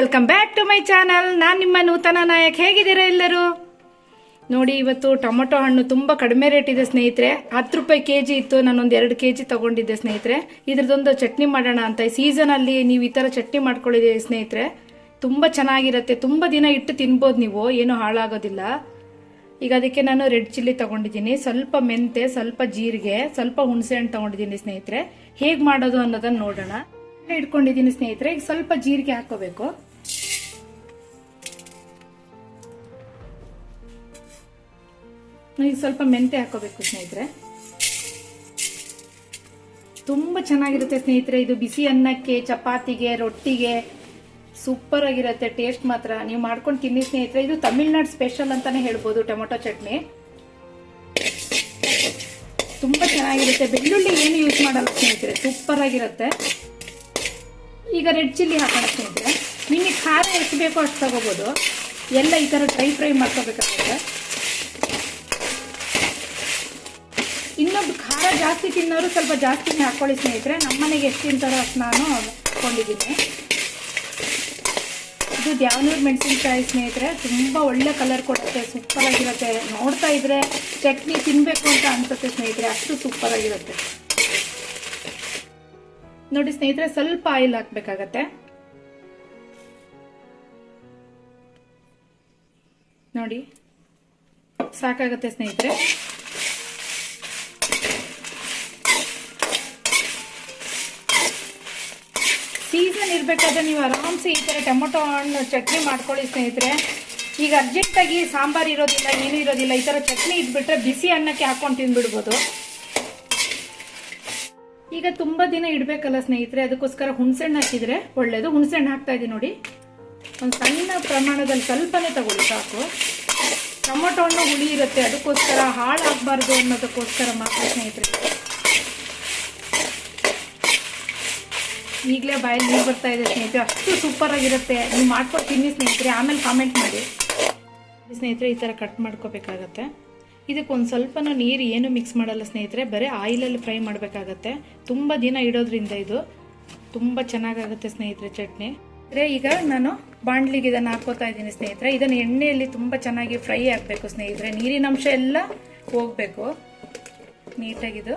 Welcome back to my channel. ನಾನು ನಿಮ್ಮ ನೂತನ ನಾಯಕ್. ಹೇಗಿದ್ದೀರಾ ಎಲ್ಲರೂ? ನೋಡಿ, ಇವತ್ತು ಟೊಮೊಟೊ ಹಣ್ಣು ತುಂಬ ಕಡಿಮೆ ರೇಟ್ ಇದೆ ಸ್ನೇಹಿತರೆ. 10 ರೂಪಾಯಿ ಕೆಜಿ ಇತ್ತು. ನಾನೊಂದು 2 ಕೆಜಿ ತಗೊಂಡಿದ್ದೆ ಸ್ನೇಹಿತರೆ. ಇದ್ರದ್ದೊಂದು ಚಟ್ನಿ ಮಾಡೋಣ ಅಂತ. ಈ ಸೀಸನಲ್ಲಿ ನೀವು ಈ ಥರ ಚಟ್ನಿ ಮಾಡ್ಕೊಳ್ಳಿದ್ದೀರಿ ಸ್ನೇಹಿತರೆ, ತುಂಬ ಚೆನ್ನಾಗಿರುತ್ತೆ. ತುಂಬ ದಿನ ಇಟ್ಟು ತಿನ್ಬೋದು ನೀವು, ಏನೂ ಹಾಳಾಗೋದಿಲ್ಲ. ಈಗ ಅದಕ್ಕೆ ನಾನು ರೆಡ್ ಚಿಲ್ಲಿ ತಗೊಂಡಿದ್ದೀನಿ, ಸ್ವಲ್ಪ ಮೆಂತೆ, ಸ್ವಲ್ಪ ಜೀರಿಗೆ, ಸ್ವಲ್ಪ ಹುಣಸೆ ಹಣ್ಣು ತಗೊಂಡಿದ್ದೀನಿ ಸ್ನೇಹಿತರೆ. ಹೇಗೆ ಮಾಡೋದು ಅನ್ನೋದನ್ನು ನೋಡೋಣ. ಇಟ್ಕೊಂಡಿದ್ದೀನಿ ಸ್ನೇಹಿತರೆ. ಈಗ ಸ್ವಲ್ಪ ಜೀರಿಗೆ ಹಾಕೋಬೇಕು. ಈಗ ಸ್ವಲ್ಪ ಮೆಂತೆ ಹಾಕೋಬೇಕು ಸ್ನೇಹಿತರೆ. ತುಂಬಾ ಚೆನ್ನಾಗಿರುತ್ತೆ ಸ್ನೇಹಿತರೆ. ಇದು ಬಿಸಿ ಅನ್ನಕ್ಕೆ, ಚಪಾತಿಗೆ, ರೊಟ್ಟಿಗೆ ಸೂಪರ್ ಆಗಿರುತ್ತೆ. ಟೇಸ್ಟ್ ಮಾತ್ರ ನೀವು ಮಾಡ್ಕೊಂಡು ತಿನ್ನಿ ಸ್ನೇಹಿತರೆ. ಇದು ತಮಿಳ್ನಾಡು ಸ್ಪೆಷಲ್ ಅಂತಾನೆ ಹೇಳ್ಬೋದು ಟೊಮೊಟೊ ಚಟ್ನಿ. ತುಂಬಾ ಚೆನ್ನಾಗಿರುತ್ತೆ. ಬೆಳ್ಳುಳ್ಳಿ ಏನು ಯೂಸ್ ಮಾಡಲ್ಲ ಸ್ನೇಹಿತರೆ, ಸೂಪರ್ ಆಗಿರುತ್ತೆ. ಈಗ ರೆಡ್ ಚಿಲ್ಲಿ ಹಾಕೋಣ ಸ್ನೇಹಿತರೆ. ನಿಮಗೆ ಖಾರ ಎಷ್ಟು ಬೇಕೋ ಅಷ್ಟು ತಗೋಬೋದು. ಎಲ್ಲ ಈ ಥರ ಫ್ರೈ ಮಾಡ್ಕೋಬೇಕಾಗುತ್ತೆ. ಇನ್ನೊಬ್ರು ಖಾರ ಜಾಸ್ತಿ ತಿನ್ನೋರು ಸ್ವಲ್ಪ ಜಾಸ್ತಿನೇ ಹಾಕ್ಕೊಳ್ಳಿ ಸ್ನೇಹಿತರೆ. ನಮ್ಮನೆಗೆ ಎಷ್ಟು ತಿಂತಾರೋ ಅಷ್ಟು ನಾನು ಹಾಕ್ಕೊಂಡಿದ್ದೀನಿ. ಇದು ದ್ಯಾವನೂರು ಮೆಣಸಿನ್ಕಾಯಿ ಸ್ನೇಹಿತರೆ. ತುಂಬ ಒಳ್ಳೆ ಕಲರ್ ಕೊಡುತ್ತೆ, ಸೂಪರ್ ಆಗಿರುತ್ತೆ. ನೋಡ್ತಾ ಇದ್ರೆ ಚಟ್ನಿ ತಿನ್ನಬೇಕು ಅಂತ ಅನ್ಸುತ್ತೆ ಸ್ನೇಹಿತರೆ, ಅಷ್ಟು ಸೂಪರ್ ಆಗಿರುತ್ತೆ. ನೋಡಿ ಸ್ನೇಹಿತರೆ, ಸ್ವಲ್ಪ ಆಯಿಲ್ ಹಾಕ್ಬೇಕಾಗತ್ತೆ. ನೋಡಿ, ಸಾಕಾಗತ್ತೆ ಸ್ನೇಹಿತರೆ. ಸೀಸನ್ ಇರಬೇಕಾದ್ರೆ ನೀವು ಆರಾಮ್ಸೆ ಈ ಥರ ಟೊಮೊಟೊ ಹಣ್ಣು ಚಟ್ನಿ ಮಾಡ್ಕೊಳ್ಳಿ ಸ್ನೇಹಿತರೆ. ಈಗ ಅರ್ಜೆಂಟಾಗಿ ಸಾಂಬಾರು ಇರೋದಿಲ್ಲ, ಏನೂ ಇರೋದಿಲ್ಲ, ಈ ಥರ ಚಟ್ನಿ ಇದ್ಬಿಟ್ರೆ ಬಿಸಿ ಅನ್ನಕ್ಕೆ ಹಾಕೊಂಡು ತಿಂದ್ಬಿಡ್ಬೋದು. ಈಗ ತುಂಬ ದಿನ ಇಡಬೇಕಲ್ಲ ಸ್ನೇಹಿತರೆ, ಅದಕ್ಕೋಸ್ಕರ ಹುಣಸೆಹಣ್ಣು ಹಾಕಿದರೆ ಒಳ್ಳೆಯದು. ಹುಣಸೆಹಣ್ಣು ಹಾಕ್ತಾ ಇದ್ದೀನಿ ನೋಡಿ. ಒಂದು ಸಣ್ಣ ಪ್ರಮಾಣದಲ್ಲಿ ಸ್ವಲ್ಪನೇ ತಗೊಳ್ಳಿ ಸಾಕು. ಟೊಮೊಟೊ ಹಣ್ಣು ಹುಳಿ ಇರುತ್ತೆ, ಅದಕ್ಕೋಸ್ಕರ ಹಾಳಾಗಬಾರ್ದು ಅನ್ನೋದಕ್ಕೋಸ್ಕರ ಮಾತ್ರ ಸ್ನೇಹಿತರೆ. ಈಗಲೇ ಬಾಯಲ್ಲಿ ನೀರು ಬರ್ತಾ ಇದೆ ಸ್ನೇಹಿತರೆ, ಅಷ್ಟು ಸೂಪರ್ ಆಗಿರುತ್ತೆ. ನೀವು ಮಾಡ್ಕೊಂಡು ತಿನ್ನಿ ಸ್ನೇಹಿತರೆ, ಆಮೇಲೆ ಕಾಮೆಂಟ್ ಮಾಡಿ ಸ್ನೇಹಿತರೆ. ಈ ಥರ ಕಟ್ ಮಾಡ್ಕೋಬೇಕಾಗತ್ತೆ. ಇದಕ್ಕೊಂದು ಸ್ವಲ್ಪನೂ ನೀರು ಏನು ಮಿಕ್ಸ್ ಮಾಡಲ್ಲ ಸ್ನೇಹಿತರೆ, ಬರೀ ಆಯಿಲಲ್ಲಿ ಫ್ರೈ ಮಾಡಬೇಕಾಗತ್ತೆ. ತುಂಬ ದಿನ ಇಡೋದ್ರಿಂದ ಇದು ತುಂಬ ಚೆನ್ನಾಗಾಗುತ್ತೆ ಸ್ನೇಹಿತರೆ ಚಟ್ನಿ. ಈಗ ನಾನು ಬಾಣಲಿಗೆ ಇದನ್ನು ಹಾಕೋತಾ ಇದ್ದೀನಿ ಸ್ನೇಹಿತರೆ. ಇದನ್ನು ಎಣ್ಣೆಯಲ್ಲಿ ತುಂಬ ಚೆನ್ನಾಗಿ ಫ್ರೈ ಆಗಬೇಕು ಸ್ನೇಹಿತರೆ. ನೀರಿನ ಅಂಶ ಎಲ್ಲ ಹೋಗಬೇಕು ನೀಟಾಗಿದು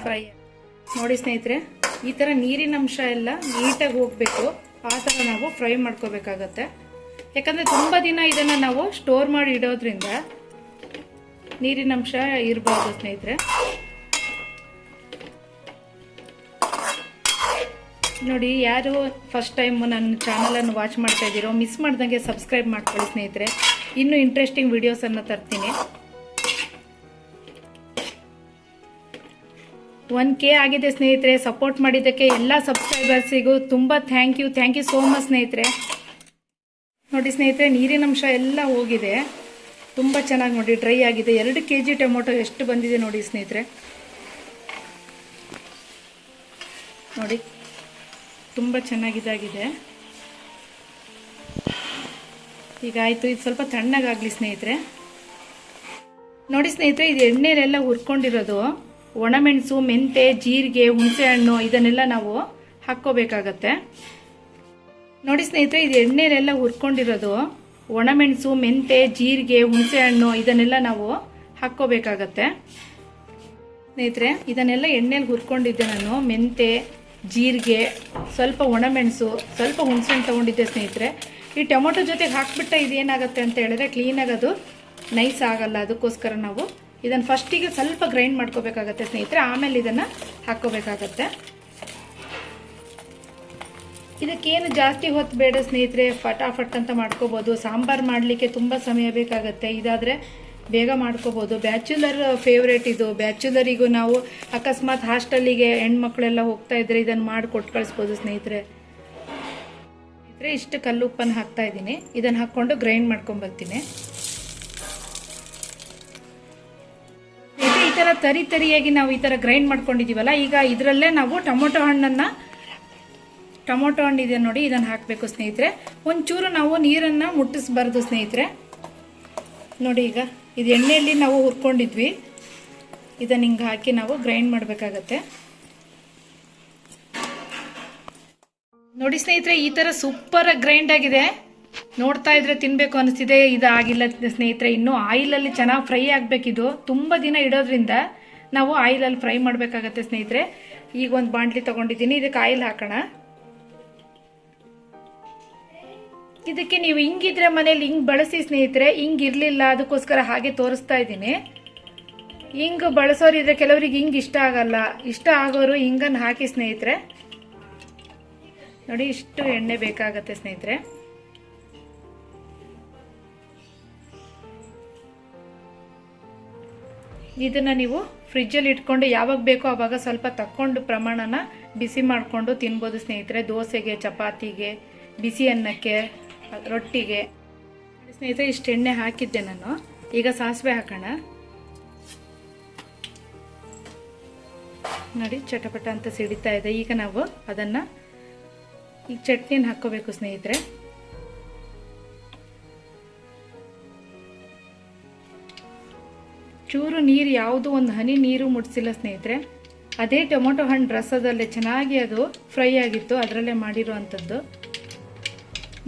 ಫ್ರೈ. ನೋಡಿ ಸ್ನೇಹಿತರೆ, ಈ ಥರ ನೀರಿನ ಅಂಶ ಎಲ್ಲ ನೀಟಾಗಿ ಹೋಗಬೇಕು. ಆ ಥರ ನಾವು ಫ್ರೈ ಮಾಡ್ಕೋಬೇಕಾಗತ್ತೆ. ಯಾಕಂದರೆ ತುಂಬ ದಿನ ಇದನ್ನು ನಾವು ಸ್ಟೋರ್ ಮಾಡಿ ಇಡೋದ್ರಿಂದ ನೀರಿನ ಅಂಶ ಇರಬಾರ್ದು ಸ್ನೇಹಿತರೆ. ನೋಡಿ, ಯಾರು ಫಸ್ಟ್ ಟೈಮ್ ನನ್ನ ಚಾನಲನ್ನು ವಾಚ್ ಮಾಡ್ತಾ ಇದ್ದೀರೋ ಮಿಸ್ ಮಾಡ್ದಂಗೆ ಸಬ್ಸ್ಕ್ರೈಬ್ ಮಾಡ್ಕೊಳ್ಳಿ ಸ್ನೇಹಿತರೆ. ಇನ್ನೂ ಇಂಟ್ರೆಸ್ಟಿಂಗ್ ವಿಡಿಯೋಸನ್ನು ತರ್ತೀನಿ. 1K ಆಗಿದೆ ಸ್ನೇಹಿತರೆ. ಸಪೋರ್ಟ್ ಮಾಡಿದ್ದಕ್ಕೆ ಎಲ್ಲ ಸಬ್ಸ್ಕ್ರೈಬರ್ಸಿಗೂ ತುಂಬ ಥ್ಯಾಂಕ್ ಯು ಸೋ ಮಚ್ ಸ್ನೇಹಿತರೆ. ನೋಡಿ ಸ್ನೇಹಿತರೆ, ನೀರಿನ ಅಂಶ ಎಲ್ಲ ಹೋಗಿದೆ. ತುಂಬ ಚೆನ್ನಾಗಿ ನೋಡಿ ಡ್ರೈ ಆಗಿದೆ. 2 kg ಟೊಮೊಟೊ ಎಷ್ಟು ಬಂದಿದೆ ನೋಡಿ ಸ್ನೇಹಿತರೆ. ನೋಡಿ, ತುಂಬ ಚೆನ್ನಾಗಿದ್ದಾಗಿದೆ. ಈಗ ಆಯಿತು, ಇದು ಸ್ವಲ್ಪ ತಣ್ಣಗಾಗಲಿ ಸ್ನೇಹಿತರೆ. ನೋಡಿ ಸ್ನೇಹಿತರೆ, ಇದು ಎಣ್ಣೆಲೆಲ್ಲ ಹುರ್ಕೊಂಡಿರೋದು ಒಣಮೆಣಸು, ಮೆಂತೆ, ಜೀರಿಗೆ, ಹುಣಸೆ ಹಣ್ಣು ಇದನ್ನೆಲ್ಲ ನಾವು ಹಾಕ್ಕೋಬೇಕಾಗತ್ತೆ. ನೋಡಿ ಸ್ನೇಹಿತರೆ, ಇದು ಎಣ್ಣೆಲೆಲ್ಲ ಹುರ್ಕೊಂಡಿರೋದು ಒಣಮೆಣಸು, ಮೆಂತೆ, ಜೀರಿಗೆ, ಹುಣಸೆ ಹಣ್ಣು ಇದನ್ನೆಲ್ಲ ನಾವು ಹಾಕ್ಕೋಬೇಕಾಗತ್ತೆ ಸ್ನೇಹಿತರೆ. ಇದನ್ನೆಲ್ಲ ಎಣ್ಣೆಲಿ ಹುರ್ಕೊಂಡಿದ್ದೆ ನಾನು. ಮೆಂತೆ, ಜೀರಿಗೆ, ಸ್ವಲ್ಪ ಒಣಮೆಣಸು, ಸ್ವಲ್ಪ ಹುಣಸೆ ಹಣ್ಣು ತೊಗೊಂಡಿದ್ದೆ ಸ್ನೇಹಿತರೆ. ಈ ಟೊಮೊಟೊ ಜೊತೆಗೆ ಹಾಕ್ಬಿಟ್ಟೆ ಇದೇನಾಗುತ್ತೆ ಅಂತ ಹೇಳಿದ್ರೆ ಕ್ಲೀನಾಗಿ ಅದು ನೈಸ್ ಆಗಲ್ಲ. ಅದಕ್ಕೋಸ್ಕರ ನಾವು ಇದನ್ನು ಫಸ್ಟಿಗೆ ಸ್ವಲ್ಪ ಗ್ರೈಂಡ್ ಮಾಡ್ಕೋಬೇಕಾಗತ್ತೆ ಸ್ನೇಹಿತರೆ, ಆಮೇಲೆ ಇದನ್ನು ಹಾಕ್ಕೋಬೇಕಾಗತ್ತೆ. ಇದಕ್ಕೇನು ಜಾಸ್ತಿ ಹೊತ್ತು ಬೇಡ ಸ್ನೇಹಿತರೆ, ಫಟಾಫಟ್ ಅಂತ ಮಾಡ್ಕೋಬೋದು. ಸಾಂಬಾರು ಮಾಡಲಿಕ್ಕೆ ತುಂಬ ಸಮಯ ಬೇಕಾಗತ್ತೆ, ಇದಾದರೆ ಬೇಗ ಮಾಡ್ಕೋಬೋದು. ಬ್ಯಾಚುಲರ್ ಫೇವ್ರೇಟ್ ಇದು. ಬ್ಯಾಚುಲರಿಗೂ ನಾವು ಅಕಸ್ಮಾತ್ ಹಾಸ್ಟೆಲ್ಲಿಗೆ ಹೆಣ್ಮಕ್ಳೆಲ್ಲ ಹೋಗ್ತಾ ಇದ್ರೆ ಇದನ್ನು ಮಾಡಿ ಕೊಟ್ಟು ಕಳಿಸ್ಬೋದು ಸ್ನೇಹಿತರೆ. ಇಷ್ಟು ಕಲ್ಲುಪ್ಪನ್ನು ಹಾಕ್ತಾ ಇದ್ದೀನಿ. ಇದನ್ನು ಹಾಕ್ಕೊಂಡು ಗ್ರೈಂಡ್ ಮಾಡ್ಕೊಂಬರ್ತೀನಿ. ಈ ಥರ ತರಿಯಾಗಿ ನಾವು ಈ ಥರ ಗ್ರೈಂಡ್ ಮಾಡ್ಕೊಂಡಿದ್ದೀವಲ್ಲ, ಈಗ ಇದರಲ್ಲೇ ನಾವು ಟೊಮೊಟೊ ಹಣ್ಣು ಇದೆ ನೋಡಿ, ಇದನ್ನು ಹಾಕಬೇಕು ಸ್ನೇಹಿತರೆ. ಒಂಚೂರು ನಾವು ನೀರನ್ನು ಮುಟ್ಟಿಸ್ಬಾರ್ದು ಸ್ನೇಹಿತರೆ. ನೋಡಿ, ಈಗ ಇದು ಎಣ್ಣೆಯಲ್ಲಿ ನಾವು ಹುರ್ಕೊಂಡಿದ್ವಿ, ಇದನ್ನು ಹಿಂಗೆ ಹಾಕಿ ನಾವು ಗ್ರೈಂಡ್ ಮಾಡಬೇಕಾಗತ್ತೆ. ನೋಡಿ ಸ್ನೇಹಿತರೆ, ಈ ಥರ ಸೂಪರ್ ಗ್ರೈಂಡ್ ಆಗಿದೆ. ನೋಡ್ತಾ ಇದ್ರೆ ತಿನ್ಬೇಕು ಅನಿಸ್ತಿದೆ. ಇದು ಆಗಿಲ್ಲ ಸ್ನೇಹಿತರೆ, ಇನ್ನೂ ಆಯಿಲಲ್ಲಿ ಚೆನ್ನಾಗಿ ಫ್ರೈ ಆಗಬೇಕಿದು. ತುಂಬ ದಿನ ಇಡೋದ್ರಿಂದ ನಾವು ಆಯಿಲಲ್ಲಿ ಫ್ರೈ ಮಾಡಬೇಕಾಗತ್ತೆ ಸ್ನೇಹಿತರೆ. ಈಗ ಒಂದು ಬಾಣಲಿ ತಗೊಂಡಿದ್ದೀನಿ, ಇದಕ್ಕೆ ಆಯಿಲ್ ಹಾಕೋಣ. ಇದಕ್ಕೆ ನೀವು ಹಿಂಗಿದ್ರೆ ಮನೇಲಿ ಹಿಂಗ್ ಬಳಸಿ ಸ್ನೇಹಿತರೆ. ಹಿಂಗ್ ಇರಲಿಲ್ಲ, ಅದಕ್ಕೋಸ್ಕರ ಹಾಗೆ ತೋರಿಸ್ತಾ ಇದ್ದೀನಿ. ಹಿಂಗ್ ಬಳಸೋರಿದ್ರೆ ಕೆಲವರಿಗೆ ಹಿಂಗ್ ಇಷ್ಟ ಆಗಲ್ಲ. ಇಷ್ಟ ಆಗೋರು ಹಿಂಗನ್ನು ಹಾಕಿ ಸ್ನೇಹಿತರೆ. ನೋಡಿ, ಇಷ್ಟು ಎಣ್ಣೆ ಬೇಕಾಗತ್ತೆ ಸ್ನೇಹಿತರೆ. ಇದನ್ನ ನೀವು ಫ್ರಿಜ್ಜಲ್ಲಿ ಇಟ್ಕೊಂಡು ಯಾವಾಗ ಬೇಕೋ ಆವಾಗ ಸ್ವಲ್ಪ ತಕ್ಕೊಂಡು ಪ್ರಮಾಣನ ಬಿಸಿ ಮಾಡಿಕೊಂಡು ತಿನ್ಬೋದು ಸ್ನೇಹಿತರೆ. ದೋಸೆಗೆ, ಚಪಾತಿಗೆ, ಬಿಸಿ ಅನ್ನಕ್ಕೆ, ರೊಟ್ಟಿಗೆ. ಸ್ನೇಹಿತರೆ, ಇಷ್ಟು ಎಣ್ಣೆ ಹಾಕಿದ್ದೆ ನಾನು. ಈಗ ಸಾಸಿವೆ ಹಾಕೋಣ. ನೋಡಿ, ಚಟಪಟ ಅಂತ ಸಿಡಿತಾ ಇದೆ. ಈಗ ನಾವು ಅದನ್ನು ಈಗ ಚಟ್ನಿನ ಹಾಕ್ಕೋಬೇಕು ಸ್ನೇಹಿತರೆ. ಚೂರು ನೀರು, ಯಾವುದು ಒಂದು ಹನಿ ನೀರು ಮುಟ್ಸಿಲ್ಲ ಸ್ನೇಹಿತರೆ. ಅದೇ ಟೊಮೊಟೊ ಹಣ್ಣು ರಸದಲ್ಲೇ ಚೆನ್ನಾಗಿ ಅದು ಫ್ರೈ ಆಗಿತ್ತು, ಅದರಲ್ಲೇ ಮಾಡಿರುವಂಥದ್ದು.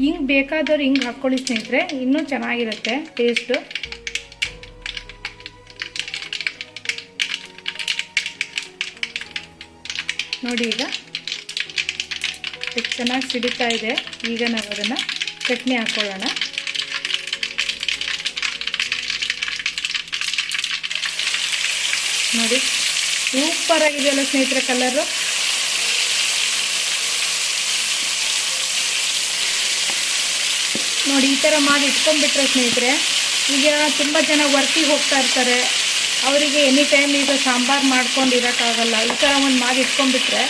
ಹಿಂಗೆ ಬೇಕಾದವ್ರು ಹಿಂಗೆ ಹಾಕ್ಕೊಳ್ಳಿ ಸ್ನೇಹಿತರೆ, ಇನ್ನೂ ಚೆನ್ನಾಗಿರುತ್ತೆ ಟೇಸ್ಟು. ನೋಡಿ, ಈಗ ಎಷ್ಟು ಚೆನ್ನಾಗಿ ಸಿಡಿತಾ ಇದೆ. ಈಗ ನಾವು ಅದನ್ನು ಚಟ್ನಿ ಹಾಕ್ಕೊಳ್ಳೋಣ. ನೋಡಿ, ಸೂಪರ್ ಆಗಿದೆಯಲ್ಲ ಸ್ನೇಹಿತರೆ ಕಲರು. ನೋಡಿ, ಈ ಥರ ಮಾಡಿ ಇಟ್ಕೊಂಡ್ಬಿಟ್ರೆ ಸ್ನೇಹಿತರೆ, ಈಗ ತುಂಬ ಜನ ವರ್ಕಿಗೆ ಹೋಗ್ತಾ ಇರ್ತಾರೆ. ಅವರಿಗೆ ಎನಿ ಟೈಮ್ ಈಗ ಸಾಂಬಾರು ಮಾಡ್ಕೊಂಡು ಇರೋಕ್ಕಾಗಲ್ಲ. ಈ ಥರ ಒಂದು ಮಾಡಿ ಇಟ್ಕೊಂಡ್ಬಿಟ್ರೆ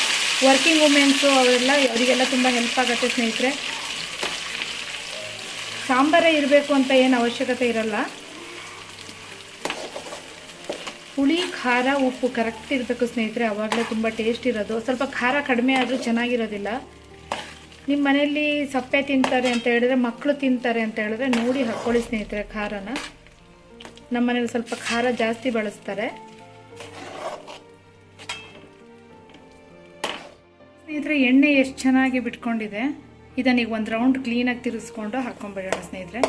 ವರ್ಕಿಂಗ್ ವುಮೆನ್ಸು ಅವರಿಗೆಲ್ಲ ತುಂಬ ಹೆಲ್ಪ್ ಆಗುತ್ತೆ ಸ್ನೇಹಿತರೆ. ಸಾಂಬಾರೇ ಇರಬೇಕು ಅಂತ ಏನು ಅವಶ್ಯಕತೆ ಇರಲ್ಲ. ಹುಳಿ, ಖಾರ, ಉಪ್ಪು ಕರೆಕ್ಟ್ ಇರಬೇಕು ಸ್ನೇಹಿತರೆ, ಆವಾಗಲೇ ತುಂಬ ಟೇಸ್ಟ್ ಇರೋದು. ಸ್ವಲ್ಪ ಖಾರ ಕಡಿಮೆ ಆದರೂ ಚೆನ್ನಾಗಿರೋದಿಲ್ಲ. ನಿಮ್ಮ ಮನೆಯಲ್ಲಿ ಸಪ್ಪೆ ತಿಂತಾರೆ ಅಂತ ಹೇಳಿದ್ರೆ, ಮಕ್ಕಳು ತಿಂತಾರೆ ಅಂತ ಹೇಳಿದ್ರೆ ನೋಡಿ ಹಾಕ್ಕೊಳ್ಳಿ ಸ್ನೇಹಿತರೆ ಖಾರನ. ನಮ್ಮ ಮನೇಲಿ ಸ್ವಲ್ಪ ಖಾರ ಜಾಸ್ತಿ ಬಳಸ್ತಾರೆ ಸ್ನೇಹಿತರೆ. ಎಣ್ಣೆ ಎಷ್ಟು ಚೆನ್ನಾಗಿ ಬಿಟ್ಕೊಂಡಿದೆ. ಇದನ್ನೀಗ ಒಂದು ರೌಂಡ್ ಕ್ಲೀನಾಗಿ ತಿರುಗಿಸ್ಕೊಂಡು ಹಾಕ್ಕೊಂಡ್ಬಿಡೋಣ ಸ್ನೇಹಿತರೆ.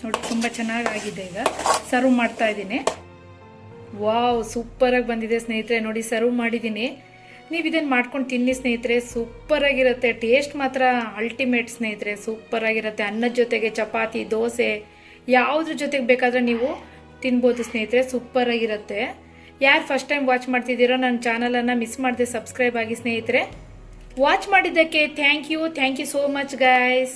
ನೋಡಿ, ತುಂಬ ಚೆನ್ನಾಗಿದೆ. ಈಗ ಸರ್ವ್ ಮಾಡ್ತಾ ಇದ್ದೀನಿ. ವಾವ್, ಸೂಪರಾಗಿ ಬಂದಿದೆ ಸ್ನೇಹಿತರೆ. ನೋಡಿ, ಸರ್ವ್ ಮಾಡಿದ್ದೀನಿ. ನೀವು ಇದನ್ನು ಮಾಡ್ಕೊಂಡು ತಿನ್ನಿ ಸ್ನೇಹಿತರೆ, ಸೂಪರಾಗಿರುತ್ತೆ. ಟೇಸ್ಟ್ ಮಾತ್ರ ಅಲ್ಟಿಮೇಟ್ ಸ್ನೇಹಿತರೆ, ಸೂಪರಾಗಿರುತ್ತೆ. ಅನ್ನದ ಜೊತೆಗೆ, ಚಪಾತಿ, ದೋಸೆ, ಯಾವುದ್ರ ಜೊತೆಗೆ ಬೇಕಾದರೆ ನೀವು ತಿನ್ಬೋದು ಸ್ನೇಹಿತರೆ, ಸೂಪರಾಗಿರುತ್ತೆ. ಯಾರು ಫಸ್ಟ್ ಟೈಮ್ ವಾಚ್ ಮಾಡ್ತಿದ್ದೀರೋ ನನ್ನ ಚಾನಲನ್ನು ಮಿಸ್ ಮಾಡದೆ ಸಬ್ಸ್ಕ್ರೈಬ್ ಆಗಿ ಸ್ನೇಹಿತರೆ. ವಾಚ್ ಮಾಡಿದ್ದಕ್ಕೆ thank you so much guys.